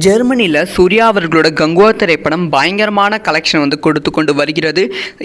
ஜெர்மனியில் சூர்யா அவர்களோட கங்குவா திரைப்படம் பயங்கரமான கலெக்ஷன் வந்து கொடுத்து கொண்டு வருகிறது.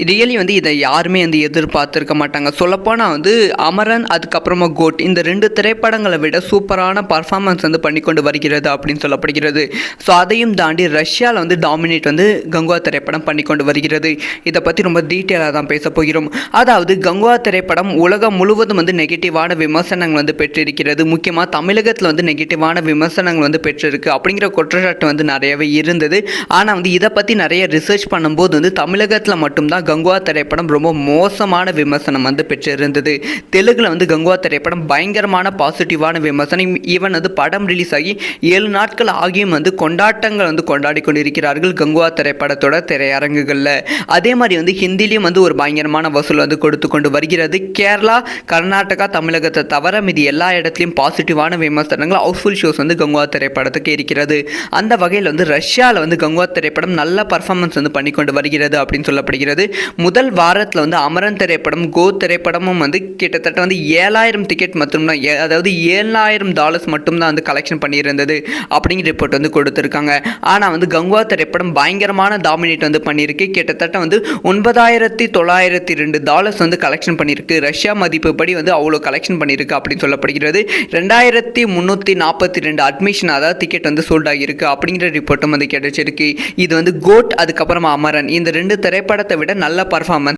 ரியலி வந்து இதை யாருமே வந்து எதிர்பார்த்துருக்க மாட்டாங்க. சொல்லப்போனால் வந்து அமரன் அதுக்கப்புறமா கோட் இந்த 2 திரைப்படங்களை விட சூப்பரான பர்ஃபார்மன்ஸ் வந்து பண்ணி கொண்டு வருகிறது அப்படின்னு சொல்லப்படுகிறது. ஸோ அதையும் தாண்டி ரஷ்யாவில் வந்து டாமினேட் வந்து கங்குவா திரைப்படம் பண்ணி கொண்டு வருகிறது. இதை பற்றி ரொம்ப டீட்டெயிலாக தான் பேச போகிறோம். அதாவது கங்குவா திரைப்படம் உலகம் முழுவதும் வந்து நெகட்டிவான விமர்சனங்கள் வந்து பெற்றிருக்கிறது. முக்கியமாக தமிழகத்தில் வந்து நெகட்டிவான விமர்சனங்கள் வந்து பெற்றிருக்கு அப்படிங்கிற குற்றச்சாட்டு வந்து நிறையவே இருந்தது. ஆனால் வந்து இதை பற்றி நிறைய ரிசர்ச் பண்ணும்போது வந்து தமிழகத்தில் மட்டும்தான் கங்குவா திரைப்படம் ரொம்ப மோசமான விமர்சனம் வந்து பெற்றிருந்தது. தெலுங்கில் வந்து கங்குவா திரைப்படம் பயங்கரமான பாசிட்டிவான விமர்சனம். ஈவன் வந்து படம் ரிலீஸ் ஆகி 7 நாட்கள் ஆகியும் வந்து கொண்டாட்டங்கள் வந்து கொண்டாடி கொண்டிருக்கிறார்கள் கங்குவா திரைப்படத்தோட திரையரங்குகளில். அதே மாதிரி வந்து ஹிந்திலையும் வந்து ஒரு பயங்கரமான வசூல் வந்து கொடுத்து கொண்டு வருகிறது. கேரளா, கர்நாடகா, தமிழகத்தை தவிர மீதி எல்லா இடத்துலையும் பாசிட்டிவான விமர்சனங்கள், ஹவுஸ்ஃபுல் ஷோஸ் வந்து கங்குவா திரைப்படத்துக்கு இருக்கிறது. அந்த வகையில் வந்து ரஷ்யாவில் வந்து கங்குவா திரைப்படம் நல்ல பர்ஃபார்மன்ஸ் வந்து பண்ணி கொண்டு வருகிறது அப்படின்னு சொல்லப்படுகிறது. முதல் வாரத்தில் வந்து அமரன் திரைப்படம், கோ திரைப்படமும் வந்து கிட்டத்தட்ட வந்து 7000 டிக்கெட் மட்டும்தான், அதாவது $7,000 மட்டும்தான் வந்து கலெக்ஷன் பண்ணியிருந்தது அப்படிங்கிற ரிப்போர்ட் வந்து கொடுத்துருக்காங்க. ஆனால் வந்து கங்குவா திரைப்படம் பயங்கரமான டாமினேட் வந்து பண்ணியிருக்கு. கிட்டத்தட்ட வந்து $9,902 வந்து கலெக்ஷன் பண்ணியிருக்கு. ரஷ்யா மதிப்புப்படி வந்து அவ்வளோ கலெக்ஷன் பண்ணியிருக்கு அப்படின்னு சொல்லப்படுகிறது. 2342 அட்மிஷன், அதாவது டிக்கெட் வந்து சோல்ட் ஆகியிருக்கு அப்படிங்கிற ரிப்போர்ட்டும் வந்து கிடைச்சிருக்கு. இது வந்து கோட் அதுக்கப்புறமா அமரன் இந்த 2 திரைப்படத்தை விட நல்ல பர்ஃபார்மன்ஸ்